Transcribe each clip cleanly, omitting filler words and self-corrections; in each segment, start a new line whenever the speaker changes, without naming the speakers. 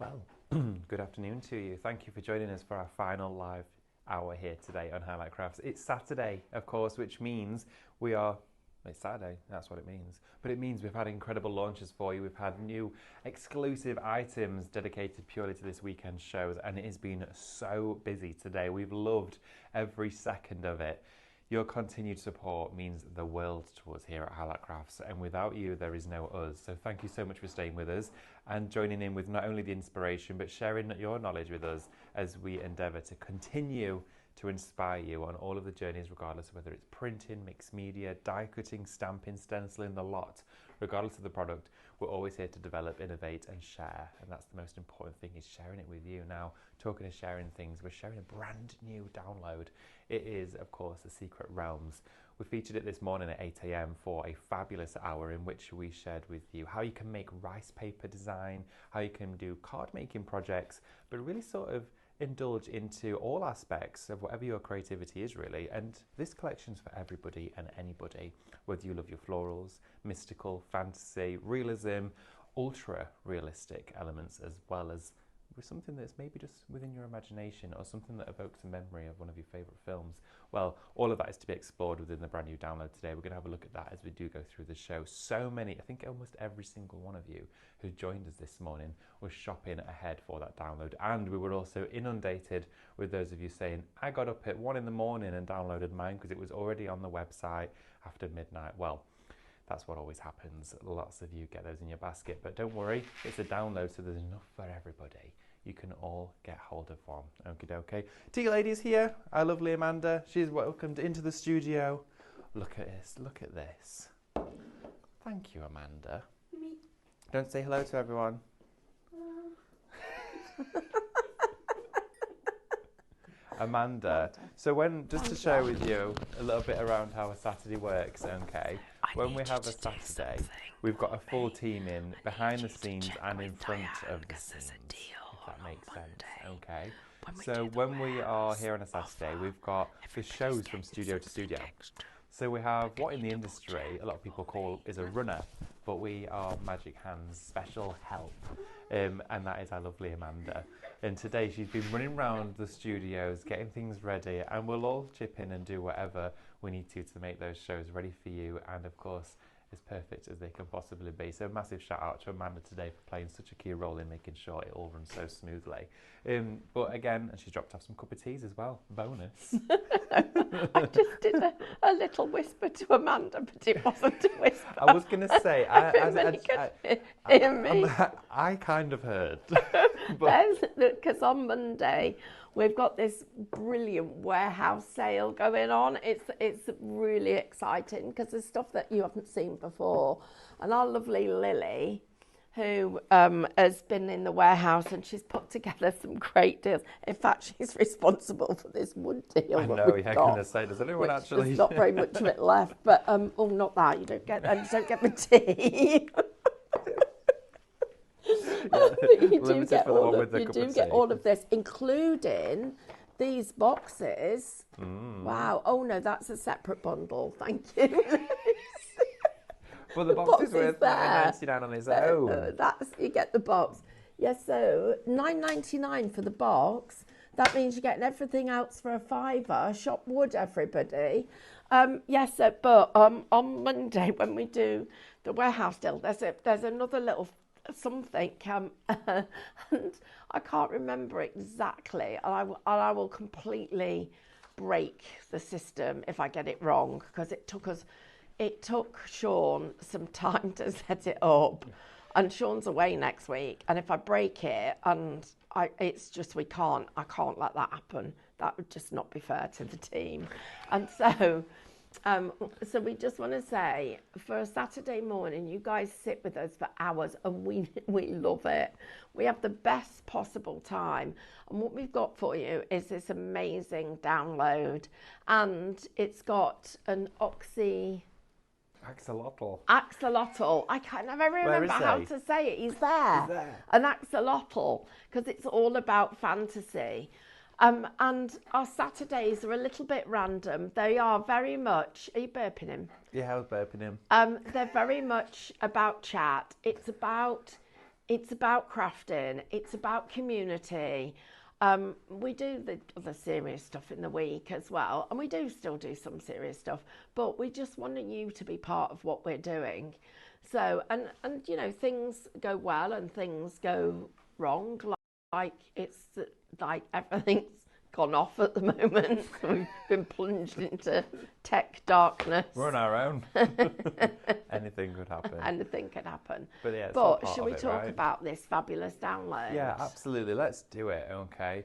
Well, good afternoon to you. Thank you for joining us for our final live hour here today on Highlight Crafts. It's Saturday, of course, which means it's Saturday, that's what it means. But it means we've had incredible launches for you. We've had new exclusive items dedicated purely to this weekend's shows, and it has been so busy today. We've loved every second of it. Your continued support means the world to us here at Highlight Crafts, and without you, there is no us. So thank you so much for staying with us and joining in with not only the inspiration, but sharing your knowledge with us as we endeavour to continue to inspire you on all of the journeys, regardless of whether it's printing, mixed media, die cutting, stamping, stenciling, the lot. Regardless of the product, we're always here to develop, innovate and share, and that's the most important thing, is sharing it with you. Now, talking of sharing things, we're sharing a brand new download. It is, of course, The Secret Realms. We featured it this morning at 8 a.m. for a fabulous hour in which we shared with you how you can make rice paper design, how you can do card making projects, but really sort of indulge into all aspects of whatever your creativity is, really. And this collection's for everybody and anybody, whether you love your florals, mystical, fantasy, realism, ultra realistic elements, as well as with something that's maybe just within your imagination or something that evokes a memory of one of your favourite films. Well, all of that is to be explored within the brand new download today. We're going to have a look at that as we do go through the show. So many, I think almost every single one of you who joined us this morning was shopping ahead for that download, and we were also inundated with those of you saying, I got up at 1 in the morning and downloaded mine because it was already on the website after midnight. Well, that's what always happens. Lots of you get those in your basket, but don't worry, it's a download, so there's enough for everybody. You can all get hold of one. Okie dokie. Tea Lady's here, our lovely Amanda. She's welcomed into the studio. Look at this, look at this. Thank you, Amanda.
Me.
Don't say hello to everyone. Amanda, so just to share with you a little bit around how a Saturday works, okay? When we have a Saturday, we've got a full team in behind the scenes and in front of the scenes, if that makes sense, okay? So when we are here on a Saturday, we've got the shows from studio to studio. So we have what in the industry a lot of people call is a runner, but we are Magic Hands special help, and that is our lovely Amanda. And today she's been running around the studios, getting things ready, and we'll all chip in and do whatever we need to make those shows ready for you, and of course, as perfect as they can possibly be. So a massive shout out to Amanda today for playing such a key role in making sure it all runs so smoothly. But again, and she's dropped off some cup of teas as well, bonus.
I just did a little whisper to Amanda, but it wasn't a whisper.
I was going to say, I kind of heard.
Because on Monday, we've got this brilliant warehouse sale going on. It's really exciting because there's stuff that you haven't seen before. And our lovely Lily, who has been in the warehouse, and she's put together some great deals. In fact, she's responsible for this wood deal.
I know, yeah, I'm going to say, does anyone actually?
There's not very much of it left, but not that. You don't get the tea. You do get all of this, including these boxes. Wow. Oh no, that's a separate bundle. Thank you.
Well, the box is worth £9.99 on its own.
You get the box. Yes, so £9.99 for the box. That means you're getting everything else for a £5. Shop Wood, everybody. But on Monday when we do the warehouse deal, there's another little something, and I can't remember exactly. And I will completely break the system if I get it wrong, because it took Sean some time to set it up, and Sean's away next week, and if I break it, and I can't let that happen. That would just not be fair to the team. And so we just want to say, for a Saturday morning, you guys sit with us for hours, and we love it. We have the best possible time, and what we've got for you is this amazing download, and it's got an
Axolotl.
I can't never remember how to say it. He's there. An axolotl, because it's all about fantasy. And our Saturdays are a little bit random. They are very much... Are you burping him?
Yeah, I was burping him.
They're very much about chat. It's about it's about crafting, it's about community. We do the other serious stuff in the week as well, and we do still do some serious stuff, but we just want you to be part of what we're doing. So, and you know, things go well and things go wrong. Like it's like everything's gone off at the moment. We've been plunged into tech darkness.
We're on our own. Anything could happen.
Anything could happen.
But yeah,
but should we talk about this fabulous download?
Yeah, absolutely. Let's do it. Okay.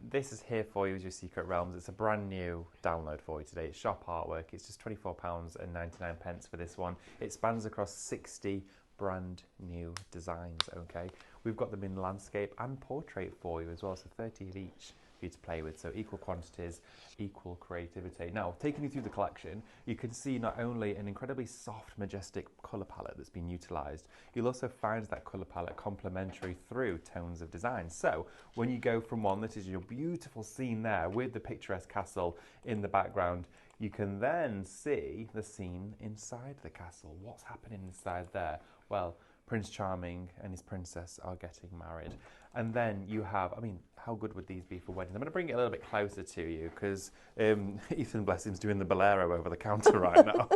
This is here for you as your Secret Realms. It's a brand new download for you today. It's shop artwork. It's just £24.99 for this one. It spans across 60 brand new designs. Okay. We've got them in landscape and portrait for you as well. So 30 of each for you to play with, so equal quantities, equal creativity. Now, taking you through the collection, you can see not only an incredibly soft, majestic colour palette that's been utilised, you'll also find that colour palette complementary through tones of design. So, when you go from one that is your beautiful scene there with the picturesque castle in the background, you can then see the scene inside the castle. What's happening inside there? Well, Prince Charming and his princess are getting married. And then you have, I mean, how good would these be for weddings? I'm going to bring it a little bit closer to you because Ethan, bless him's doing the bolero over the counter right now.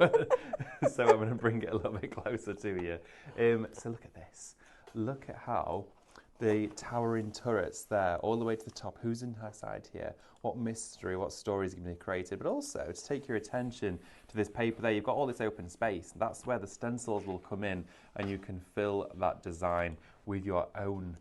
So I'm going to bring it a little bit closer to you. So look at this. Look at how the towering turrets there, all the way to the top. Who's inside here? What mystery, what story is going to be created? But also, to take your attention to this paper there, you've got all this open space. That's where the stencils will come in, and you can fill that design with your own,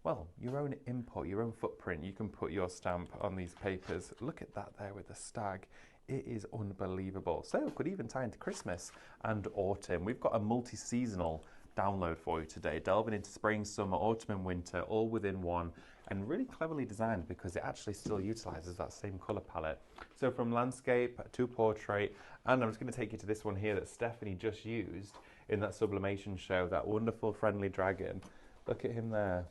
well, your own input, your own footprint. You can put your stamp on these papers. Look at that there with the stag. It is unbelievable. So it could even tie into Christmas and autumn. We've got a multi-seasonal download for you today, delving into spring, summer, autumn and winter, all within one, and really cleverly designed because it actually still utilises that same colour palette. So from landscape to portrait, and I'm just going to take you to this one here that Stephanie just used in that sublimation show, that wonderful friendly dragon. Look at him there.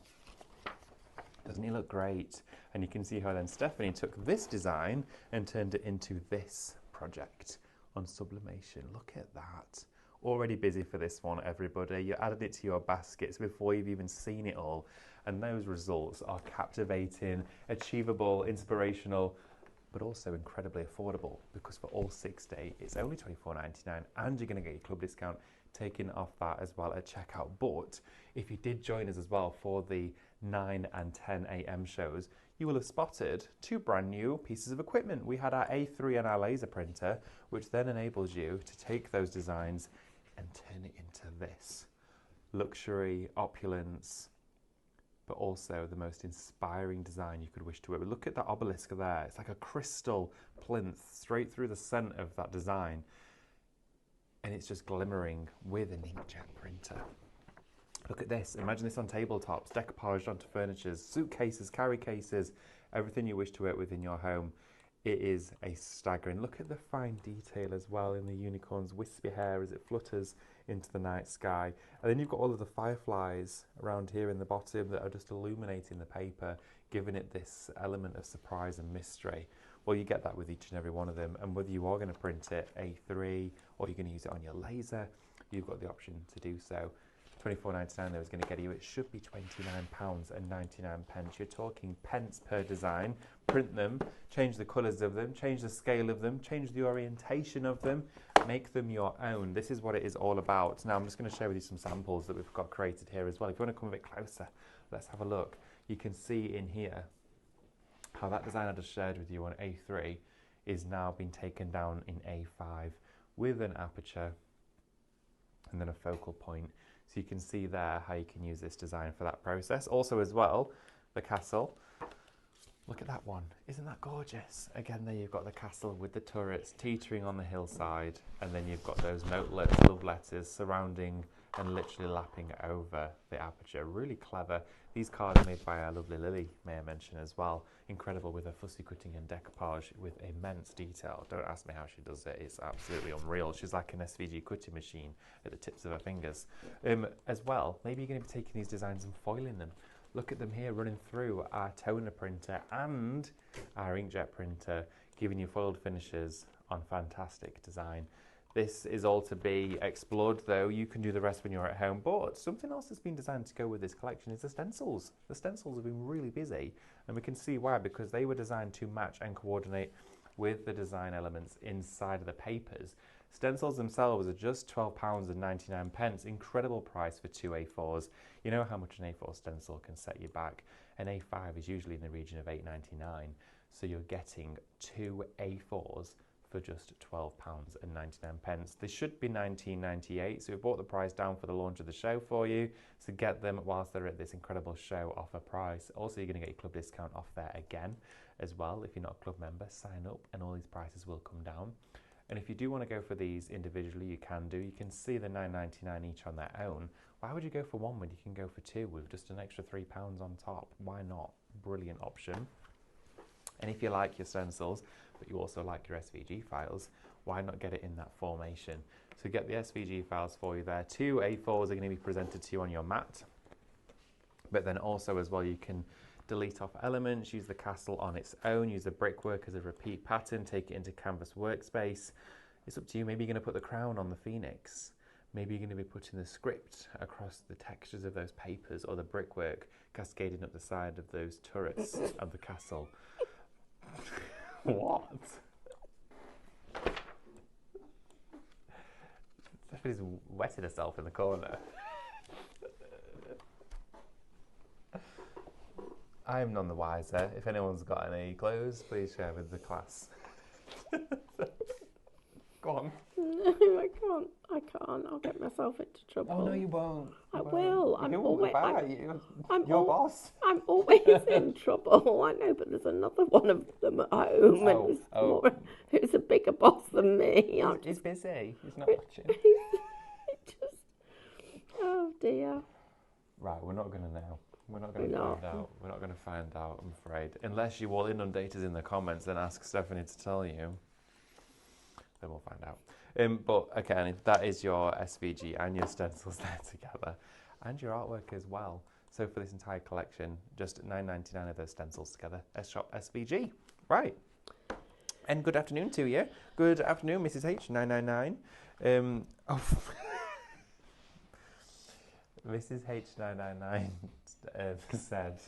Doesn't he look great? And you can see how then Stephanie took this design and turned it into this project on sublimation. Look at that. Already busy for this one, everybody. You added it to your baskets before you've even seen it all. And those results are captivating, achievable, inspirational, but also incredibly affordable because for all 6 days, it's only £24.99 and you're going to get your club discount taken off that as well at checkout. But if you did join us as well for the 9 and 10 a.m. shows, you will have spotted 2 brand new pieces of equipment. We had our A3 and our laser printer, which then enables you to take those designs and turn it into this. Luxury, opulence, but also the most inspiring design you could wish to work with. Look at that obelisk there. It's like a crystal plinth straight through the centre of that design. And it's just glimmering with an inkjet printer. Look at this. Imagine this on tabletops, decoupaged onto furniture, suitcases, carry cases, everything you wish to work with in your home. It is a staggering. Look at the fine detail as well in the unicorn's wispy hair as it flutters into the night sky. And then you've got all of the fireflies around here in the bottom that are just illuminating the paper, giving it this element of surprise and mystery. Well, you get that with each and every one of them. And whether you are going to print it A3 or you're going to use it on your laser, you've got the option to do so. £24.99 there is going to get you. It should be £29.99. You're talking pence per design. Print them, change the colours of them, change the scale of them, change the orientation of them, make them your own. This is what it is all about. Now I'm just going to share with you some samples that we've got created here as well. If you want to come a bit closer, let's have a look. You can see in here how that design I just shared with you on A3 is now being taken down in A5 with an aperture and then a focal point. So you can see there how you can use this design for that process. Also as well, the castle. Look at that one. Isn't that gorgeous? Again, there you've got the castle with the turrets teetering on the hillside. And then you've got those notelets, love letters surrounding and literally lapping over the aperture. Really clever. These cards are made by our lovely Lily, may I mention as well. Incredible with her fussy cutting and decoupage with immense detail. Don't ask me how she does it. It's absolutely unreal. She's like an SVG cutting machine at the tips of her fingers. As well, maybe you're going to be taking these designs and foiling them. Look at them here running through our toner printer and our inkjet printer, giving you foiled finishes on fantastic design. This is all to be explored, though. You can do the rest when you're at home. But something else that's been designed to go with this collection is the stencils. The stencils have been really busy, and we can see why, because they were designed to match and coordinate with the design elements inside of the papers. Stencils themselves are just £12.99. Incredible price for 2 A4s. You know how much an A4 stencil can set you back. An A5 is usually in the region of £8.99. So you're getting 2 A4s for just £12.99. They should be £19.98, so we brought the price down for the launch of the show for you, so get them whilst they're at this incredible show offer price. Also, you're going to get your club discount off there again as well. If you're not a club member, sign up and all these prices will come down. And if you do want to go for these individually, you can do. You can see the £9.99 each on their own. Why would you go for one when you can go for two with just an extra £3 on top? Why not? Brilliant option. And if you like your stencils, but you also like your SVG files, why not get it in that formation? So get the SVG files for you there. 2 A4s are going to be presented to you on your mat. But then also as well, you can delete off elements, use the castle on its own, use the brickwork as a repeat pattern, take it into Canvas Workspace. It's up to you. Maybe you're going to put the crown on the phoenix. Maybe you're going to be putting the script across the textures of those papers, or the brickwork cascading up the side of those turrets of the castle. What? Stephanie's wetted herself in the corner. I'm none the wiser. If anyone's got any clues, please share with the class. Go on.
No, I can't. I can't. I'll get myself into trouble.
Oh no, you won't.
I will. I'm always.
Your boss.
I'm always in trouble. I know, but there's another one of them at home, and who's a bigger boss than me.
He's busy. He's not watching.
Oh dear.
Right, we're not going to know. We're not going to find out. We're not going to find out, I'm afraid. Unless you all inundate us in the comments and ask Stephanie to tell you. Then we'll find out. But again, that is your SVG and your stencils there together, and your artwork as well. So for this entire collection, just £9.99 of those stencils together. S-Shop SVG. Right. And good afternoon to you. Good afternoon, Mrs. H, 999. Mrs. H999 said,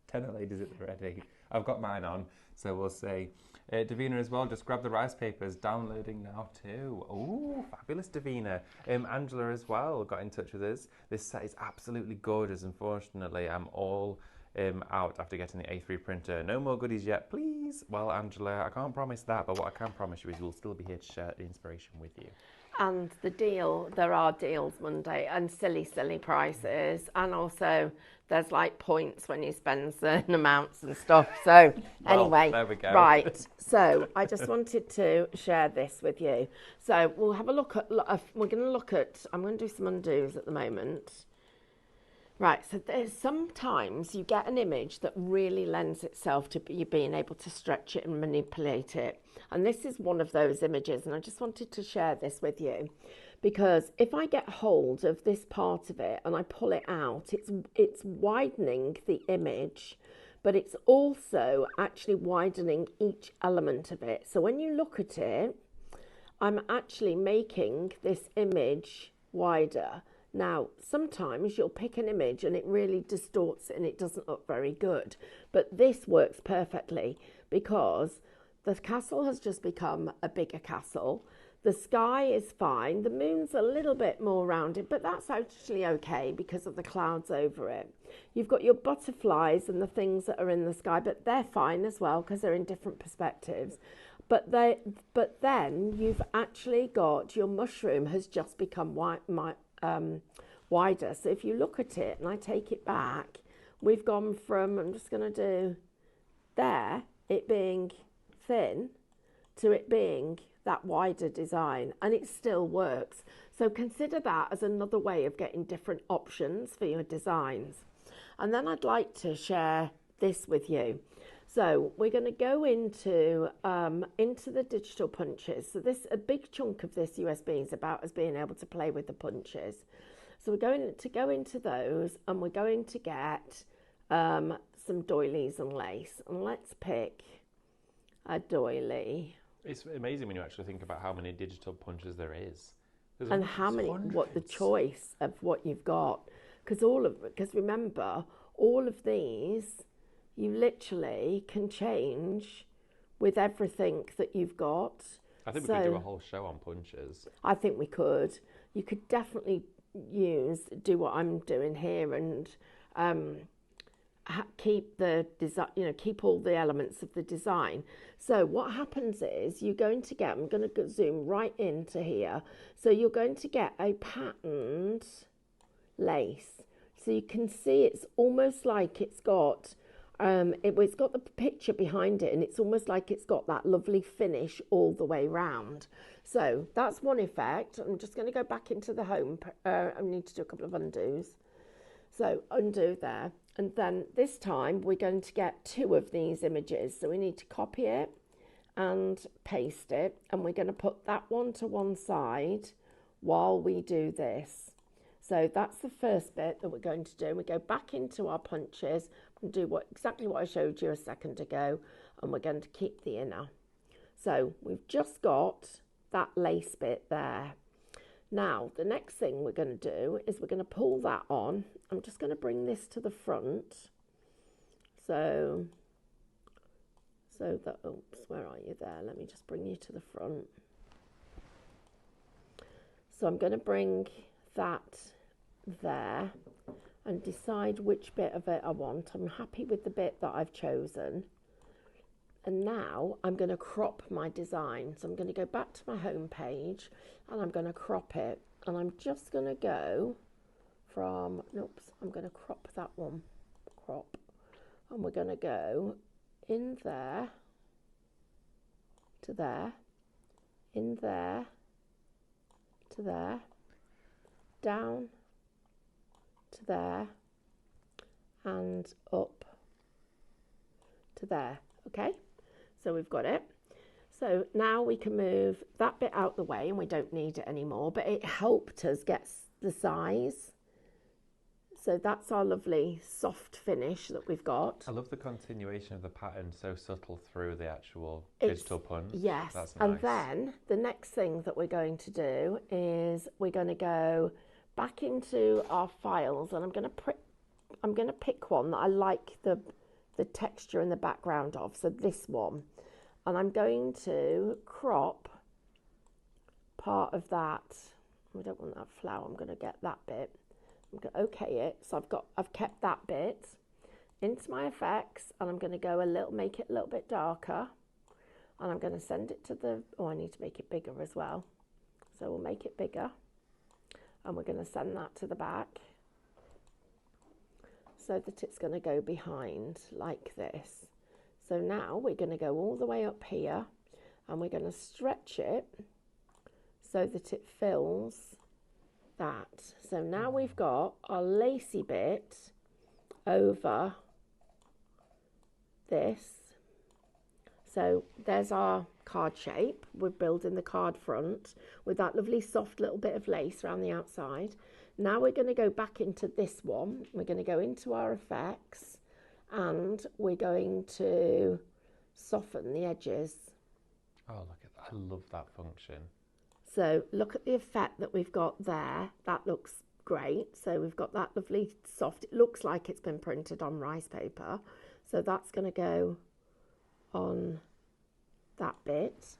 10 ladies at the ready. I've got mine on, so we'll say, Davina as well, just grab the rice papers, downloading now too. Oh, fabulous, Davina. Angela as well got in touch with us. This set is absolutely gorgeous. Unfortunately, I'm all out after getting the A3 printer. No more goodies yet, please. Well, Angela, I can't promise that, but what I can promise you is we'll still be here to share the inspiration with you.
And the deal, there are deals Monday, and silly prices, and also there's like points when you spend certain amounts and stuff. So anyway,
there we go.
Right. So I just wanted to share this with you. So we'll have a look at. I'm going to do some undos at the moment. Right, so there's sometimes you get an image that really lends itself to you being able to stretch it and manipulate it. And this is one of those images, and I just wanted to share this with you, because if I get hold of this part of it and I pull it out, it's widening the image, but it's also actually widening each element of it. So when you look at it, I'm actually making this image wider. Now, sometimes you'll pick an image and it really distorts it and it doesn't look very good. But this works perfectly because the castle has just become a bigger castle. The sky is fine. The moon's a little bit more rounded, but that's actually okay because of the clouds over it. You've got your butterflies and the things that are in the sky, but they're fine as well because they're in different perspectives. But then you've actually got your mushroom has just become wider. So if you look at it and I take it back, we've gone from, I'm just going to do there, it being thin, to it being that wider design, and it still works. So consider that as another way of getting different options for your designs. And then I'd like to share this with you. So we're going to go into the digital punches. So a big chunk of this USB is about us being able to play with the punches. So we're going to go into those, and we're going to get some doilies and lace. And let's pick a doily.
It's amazing when you actually think about how many digital punches there is.
And how many, what the choice of what you've got. Because remember, all of these, you literally can change with everything that you've got.
I think we could do a whole show on punches.
I think we could. You could definitely do what I'm doing here and keep the design, keep all the elements of the design. So what happens is you're going to get, I'm going to zoom right into here. So you're going to get a patterned lace. So you can see it's almost like it's got, it's got the picture behind it, and it's almost like it's got that lovely finish all the way round. So that's one effect. I'm just going to go back into the home. I need to do a couple of undos. So undo there. And then this time we're going to get two of these images. So we need to copy it and paste it. And we're going to put that one to one side while we do this. So that's the first bit that we're going to do. We go back into our punches and do exactly what I showed you a second ago. And we're going to keep the inner. So we've just got that lace bit there. Now, the next thing we're going to do is we're going to pull that on. I'm just going to bring this to the front. So that, oops, where are you there? Let me just bring you to the front. So I'm going to bring that there and decide which bit of it I want. I'm happy with the bit that I've chosen. And now I'm going to crop my design. So I'm going to go back to my home page and I'm going to crop it. And I'm just going to go from, I'm going to crop that one. Crop. And we're going to go in there to there, in there to there, down to there, and up to there. Okay? So we've got it. So now we can move that bit out the way and we don't need it anymore, but it helped us get the size. So that's our lovely soft finish that we've got.
I love the continuation of the pattern, so subtle through the actual digital punch.
Yes,
that's nice.
And then the next thing that we're going to do is we're going to go back into our files, and I'm going to pick one that I like the texture in the background of, so this one. And I'm going to crop part of that. We don't want that flower. I'm going to get that bit. I'm going to OK it. So I've kept that bit into my effects, and I'm going to go make it a little bit darker. And I'm going to send it to I need to make it bigger as well. So we'll make it bigger. And we're going to send that to the back so that it's going to go behind like this. So now we're going to go all the way up here and we're going to stretch it so that it fills that. So now we've got our lacy bit over this. So there's our card shape. We're building the card front with that lovely soft little bit of lace around the outside. Now we're going to go back into this one. We're going to go into our effects and we're going to soften the edges.
Oh, look at that. I love that function.
So look at the effect that we've got there. That looks great. So we've got that lovely soft, it looks like it's been printed on rice paper. So that's going to go on that bit.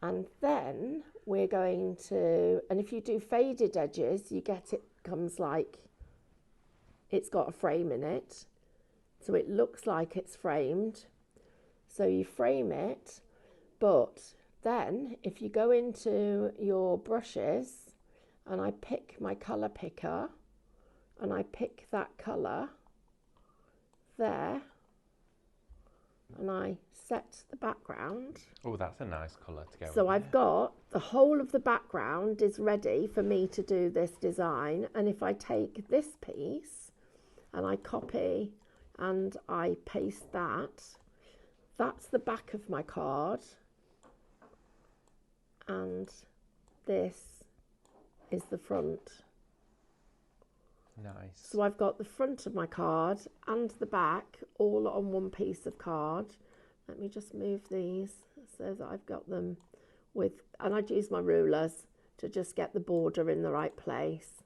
And then we're going to, and if you do faded edges, you get it comes like it's got a frame in it. So it looks like it's framed. So you frame it, but then if you go into your brushes and I pick my colour picker and I pick that colour there and I set the background.
Oh, that's a nice colour to go with.
So I've got the whole of the background is ready for me to do this design. And if I take this piece and I copy and I paste that, that's the back of my card. And this is the front.
Nice.
So I've got the front of my card and the back all on one piece of card. Let me just move these so that I've got them with, and I'd use my rulers to just get the border in the right place.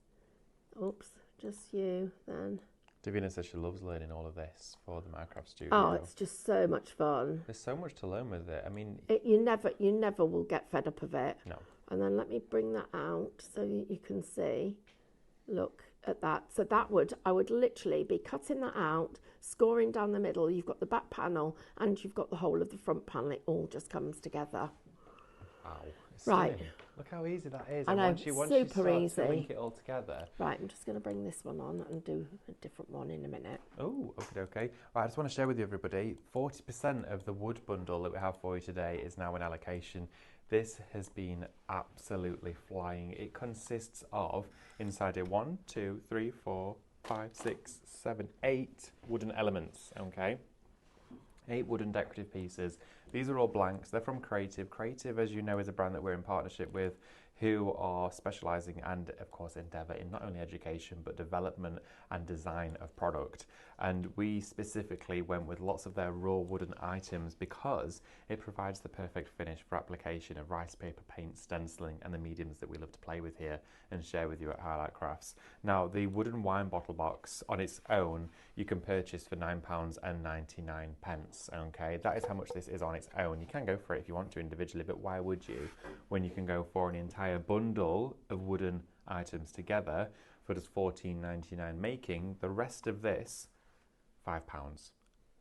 Oops, just you then.
Davina says she loves learning all of this for the Minecraft studio.
Oh, it's just so much fun.
There's so much to learn with it. I mean,
you never will get fed up of it.
No.
And then let me bring that out so you can see. Look at that. So I would literally be cutting that out, scoring down the middle. You've got the back panel and you've got the whole of the front panel. It all just comes together.
Wow.
Right.
Stunning. Look how easy that is.
I know,
once you
super
start
easy.
to link it all together.
Right, I'm just going to bring this one on and do a different one in a minute.
Oh, okay. Right, I just want to share with you, everybody, 40% of the wood bundle that we have for you today is now in allocation. This has been absolutely flying. It consists of, inside it, 1, 2, 3, 4, 5, 6, 7, 8 wooden elements, okay? 8 wooden decorative pieces. These are all blanks. They're from Creative. Creative, as you know, is a brand that we're in partnership with, who are specialising and, of course, endeavour in not only education but development and design of product. And we specifically went with lots of their raw wooden items because it provides the perfect finish for application of rice paper, paint, stenciling and the mediums that we love to play with here and share with you at Highlight Crafts. Now, the wooden wine bottle box on its own you can purchase for £9.99. Okay, that is how much this is on its own. You can go for it if you want to individually, but why would you when you can go for an entire bundle of wooden items together for just £14.99, making the rest of this £5.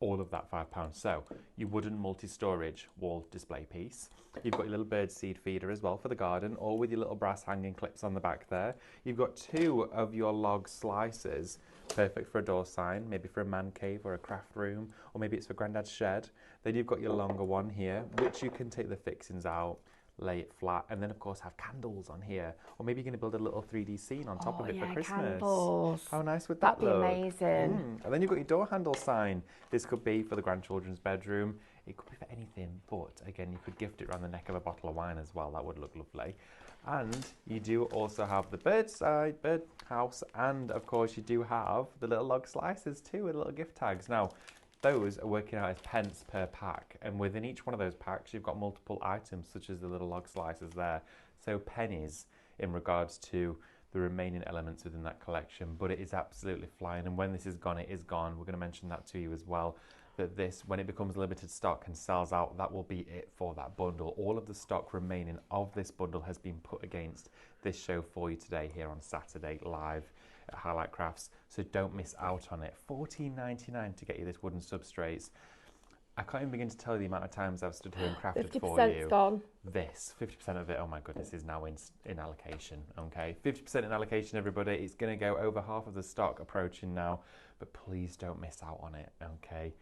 All of that £5. So your wooden multi-storage wall display piece. You've got your little bird seed feeder as well for the garden, or with your little brass hanging clips on the back there. You've got 2 of your log slices, perfect for a door sign, maybe for a man cave or a craft room, or maybe it's for Grandad's shed. Then you've got your longer one here, which you can take the fixings out, lay it flat, and then of course have candles on here, or maybe you're going to build a little 3D scene on top of it for Christmas.
Candles.
How nice would that
look?
That'd
be amazing.
And then you've got your door handle sign. This could be for the grandchildren's bedroom. It could be for anything, but again, you could gift it around the neck of a bottle of wine as well. That would look lovely. And you do also have the bird house, and of course you do have the little log slices too with little gift tags. Now, those are working out as pence per pack, and within each one of those packs you've got multiple items such as the little log slices there, so pennies in regards to the remaining elements within that collection. But it is absolutely flying, and when this is gone, it is gone. We're going to mention that to you as well, that this, when it becomes limited stock and sells out, that will be it for that bundle. All of the stock remaining of this bundle has been put against this show for you today here on Saturday live at Highlight Crafts, so don't miss out on it. £14.99 to get you this wooden substrates. I can't even begin to tell you the amount of times I've stood here and crafted for you.
50%'s gone.
This 50% of it, oh my goodness, is now in allocation. Okay, 50% in allocation, everybody. It's going to go over half of the stock approaching now, but please don't miss out on it. Okay,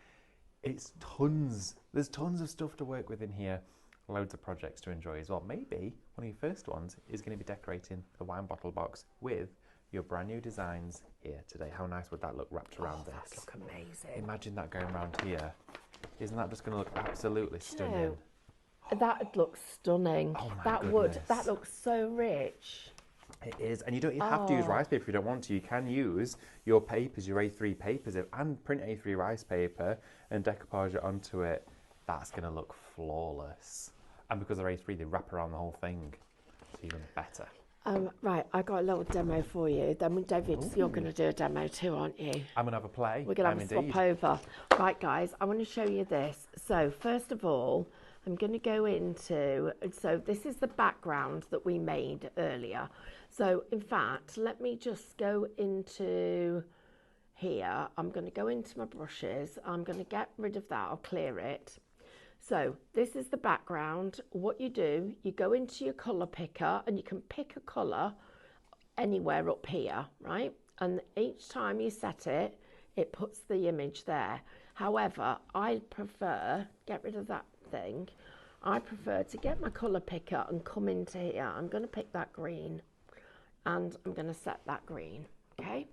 it's tons. There's tons of stuff to work with in here. Loads of projects to enjoy as well. Maybe one of your first ones is going to be decorating the wine bottle box with your brand new designs here today. How nice would that look wrapped around this?
That look amazing.
Imagine that going around here. Isn't that just going to look absolutely stunning?
That looks stunning.
Oh my
that
goodness.
wood, that looks so rich.
It is, and you don't even have to use rice paper if you don't want to. You can use your papers, your A3 papers, and print A3 rice paper and decoupage it onto it. That's going to look flawless. And because they're A3, they wrap around the whole thing. So even better.
Right, I got a little demo for you. Then, David, you're going to do a demo too, aren't you?
I'm going to have a play.
We're going to have a swap over. Right, guys, I want to show you this. So, first of all, I'm going to go into... So, this is the background that we made earlier. So, in fact, let me just go into here. I'm going to go into my brushes. I'm going to get rid of that. I'll clear it. So this is the background. What you do, you go into your colour picker and you can pick a colour anywhere up here, right? And each time you set it, it puts the image there. However, I prefer, get rid of that thing, I prefer to get my colour picker and come into here. I'm going to pick that green and I'm going to set that green, okay?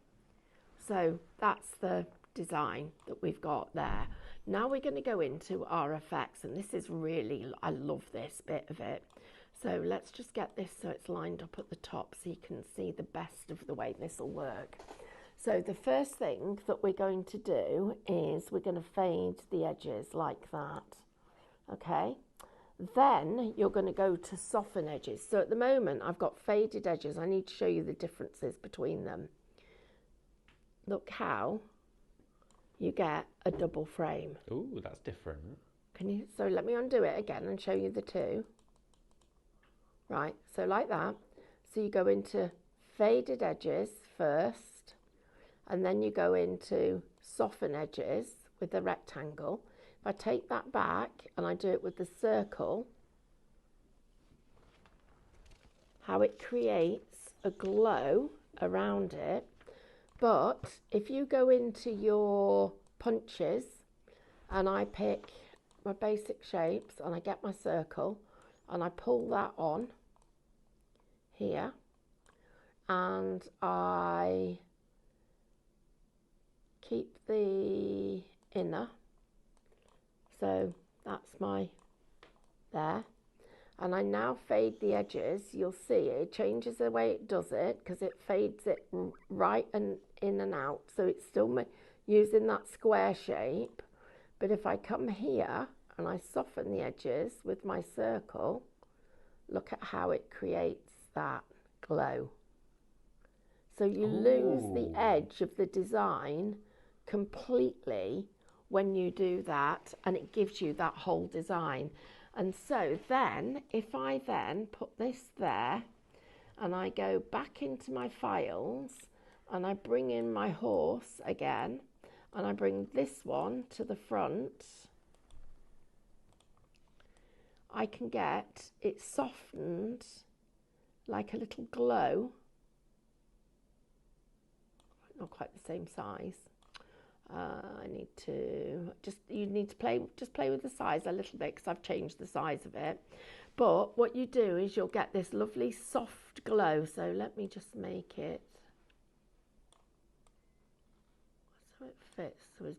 So that's the design that we've got there. Now we're going to go into our effects, and this is really, I love this bit of it. So let's just get this so it's lined up at the top so you can see the best of the way this will work. So the first thing that we're going to do is we're going to fade the edges like that. Okay, Then you're going to go to soften edges. So at the moment I've got faded edges. I need to show you the differences between them. Look how you get a double frame.
Ooh, that's different.
Can you? So let me undo it again and show you the two. Right, so like that. So you go into faded edges first, and then you go into soften edges with the rectangle. If I take that back and I do it with the circle, how it creates a glow around it. But if you go into your punches and I pick my basic shapes and I get my circle and I pull that on here and I keep the inner, so that's my there, and I now fade the edges. You'll see it changes the way it does it because it fades it right and in and out, so it's still using that square shape. But if I come here and I soften the edges with my circle, look at how it creates that glow. So you lose the edge of the design completely when you do that, and it gives you that whole design. And so then if I then put this there and I go back into my files and I bring in my horse again and I bring this one to the front, I can get it softened like a little glow. Not quite the same size. I need to you need to play with the size a little bit because I've changed the size of it. But what you do is you'll get this lovely soft glow. So let me just make it so it fits, so his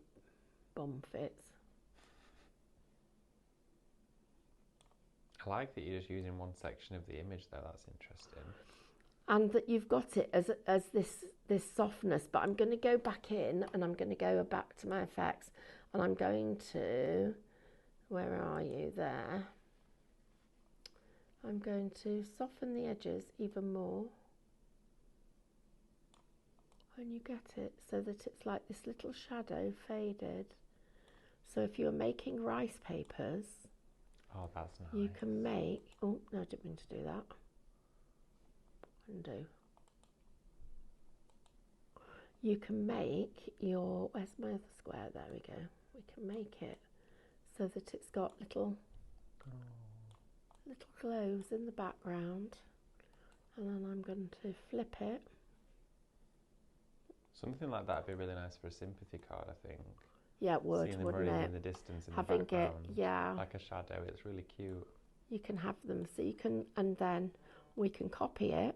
bum fits.
I like that you're just using one section of the image there. That's interesting.
And that you've got it as this softness. But I'm going to go back in and I'm going to go back to my effects and I'm going to, where are you there? I'm going to soften the edges even more. And you get it so that it's like this little shadow faded. So if you're making rice papers,
oh, that's nice.
You can make, oh no, I didn't mean to do that. Undo. You can make your, where's my other square? There we go. We can make it so that it's got little glows in the background, and then I'm going to flip it.
Something like that would be really nice for a sympathy card, I think.
Yeah, it would,
seeing them
wouldn't
running
it?
in the distance in
Having
the background,
it, yeah,
like a shadow. It's really cute.
You can have them, so you can, and then we can copy it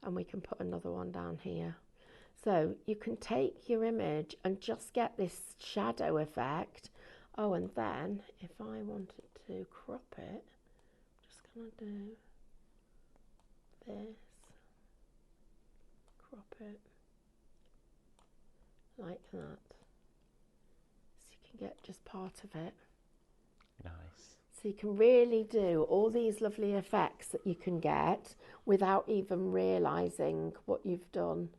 and we can put another one down here. So you can take your image and just get this shadow effect. Oh, and then if I wanted to crop it, I'm just going to do this, crop it like that, so you can get just part of it.
Nice.
So you can really do all these lovely effects that you can get without even realising what you've done.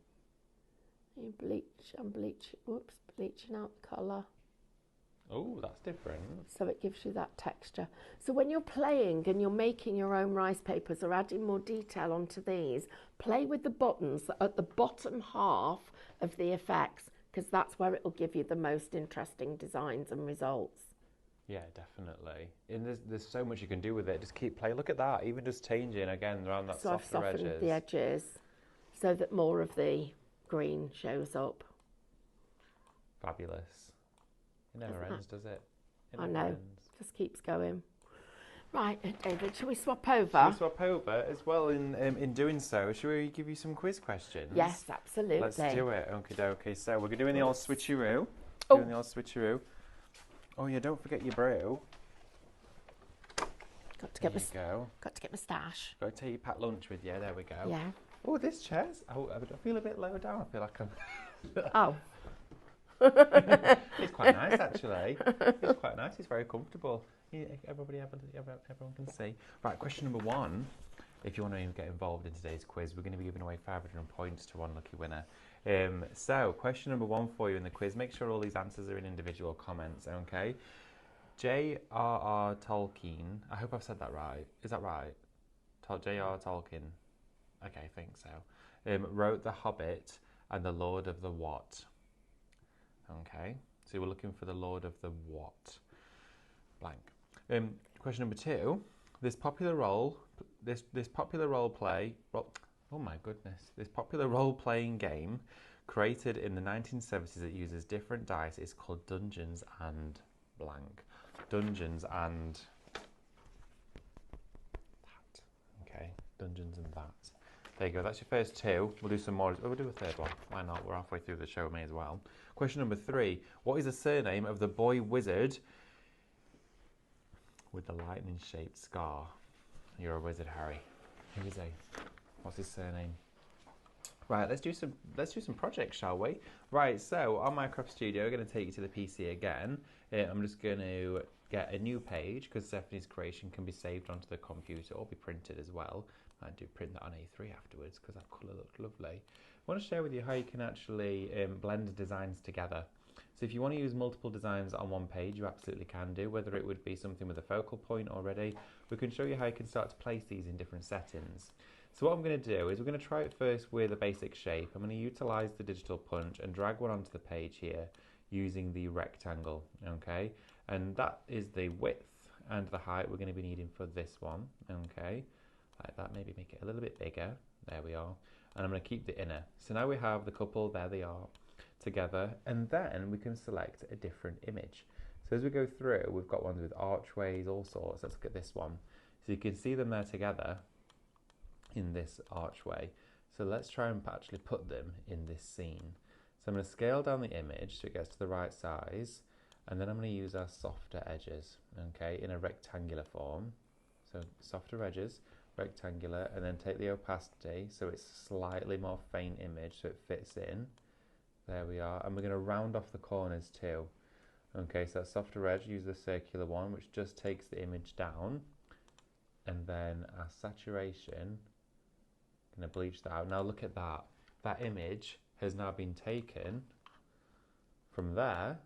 You bleaching out the colour.
Oh, that's different.
So it gives you that texture. So when you're playing and you're making your own rice papers or adding more detail onto these, play with the buttons at the bottom half of the effects, because that's where it will give you the most interesting designs and results.
Yeah, definitely. And there's so much you can do with it. Just keep playing. Look at that. Even just changing again around that
So I've
softer
softened
edges.
the edges so that more of the green shows up.
Fabulous. It never ends, does it?
I know. Just keeps going. Right, David, shall we swap over?
Shall we swap over as well? In doing so, shall we give you some quiz questions?
Yes, absolutely.
Let's do it. Okie dokie. So we're doing the old switcheroo.
Oh.
Doing the old switcheroo. Oh yeah, don't forget your brew.
Got to get my stash.
Got to take your packed lunch with you. There we go.
Yeah.
Oh, this chair's. Oh, I feel a bit lower down. I feel like I'm.
Oh.
It's quite nice actually. It's quite nice. It's very comfortable. Everyone can see. Right, question number 1. If you want to get involved in today's quiz, we're going to be giving away 500 points to one lucky winner. So, question number 1 for you in the quiz. Make sure all these answers are in individual comments, okay? J.R.R. Tolkien, I hope I've said that right. Is that right? J.R.R. Tolkien, okay, I think so. Wrote The Hobbit and The Lord of the What? Okay, so we're looking for The Lord of the What? Blank. Question number 2. This popular role playing game created in the 1970s that uses different dice is called Dungeons and blank. Dungeons and that. Okay, Dungeons and that. There you go, that's your first 2. We'll do some more. We'll do a third one. Why not? We're halfway through the show, may as well. Question number 3. What is the surname of the boy wizard with the lightning-shaped scar? You're a wizard, Harry. Who is he? What's his surname? Right, let's do some projects, shall we? Right, so on Minecraft Studio, we're going to take you to the PC again. I'm just going to get a new page because Stephanie's creation can be saved onto the computer or be printed as well. I do print that on A3 afterwards because that colour looked lovely. I want to share with you how you can actually blend designs together. So if you want to use multiple designs on one page, you absolutely can do, whether it would be something with a focal point already. We can show you how you can start to place these in different settings. So what I'm going to do is we're going to try it first with a basic shape. I'm going to utilise the digital punch and drag one onto the page here using the rectangle, okay? And that is the width and the height we're going to be needing for this one, okay? Like that, maybe make it a little bit bigger. There we are. And I'm going to keep the inner. So now we have the couple, there they are, together, and then we can select a different image. So as we go through, we've got ones with archways, all sorts. Let's look at this one. So you can see them there together in this archway. So let's try and actually put them in this scene. So I'm going to scale down the image so it gets to the right size, and then I'm going to use our softer edges, okay, in a rectangular form. So softer edges, rectangular, and then take the opacity so it's slightly more faint image so it fits in. There we are, and we're going to round off the corners too. Okay, so that softer edge, use the circular one, which just takes the image down, and then our saturation, going to bleach that out. Now look at that. That image has now been taken from there,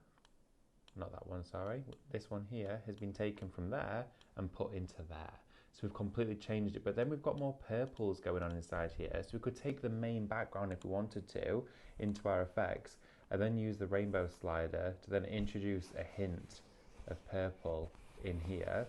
not that one, sorry. This one here has been taken from there and put into there. So we've completely changed it, but then we've got more purples going on inside here. So we could take the main background if we wanted to into our effects and then use the rainbow slider to then introduce a hint of purple in here.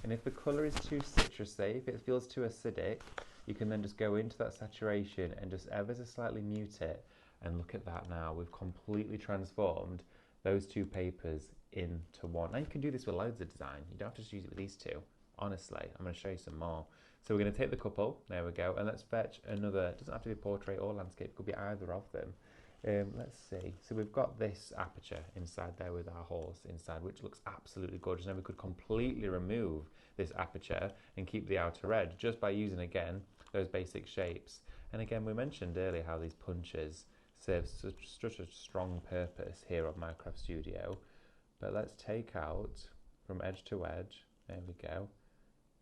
And if the colour is too citrusy, if it feels too acidic, you can then just go into that saturation and just ever so slightly mute it. And look at that now, we've completely transformed those two papers into one. Now you can do this with loads of design. You don't have to just use it with these two. Honestly, I'm going to show you some more. So we're going to take the couple, there we go, and let's fetch another, it doesn't have to be a portrait or landscape, it could be either of them. Let's see, so we've got this aperture inside there with our horse inside, which looks absolutely gorgeous. Now we could completely remove this aperture and keep the outer edge just by using, again, those basic shapes. And again, we mentioned earlier how these punches serve such a strong purpose here on Minecraft Studio. But let's take out from edge to edge, there we go,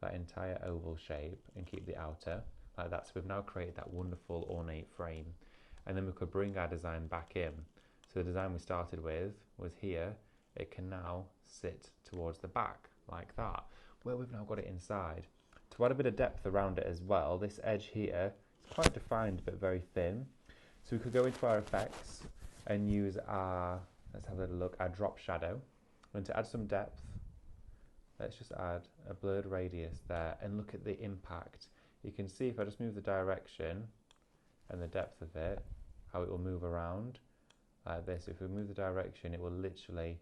that entire oval shape and keep the outer like that. So we've now created that wonderful ornate frame, and then we could bring our design back in. So the design we started with was here. It can now sit towards the back like that, where we've now got it inside. To add a bit of depth around it as well, this edge here is quite defined but very thin. So we could go into our effects and use our, let's have a little look, our drop shadow. And to add some depth, let's just add a blurred radius there and look at the impact. You can see if I just move the direction and the depth of it, how it will move around like this. If we move the direction, it will literally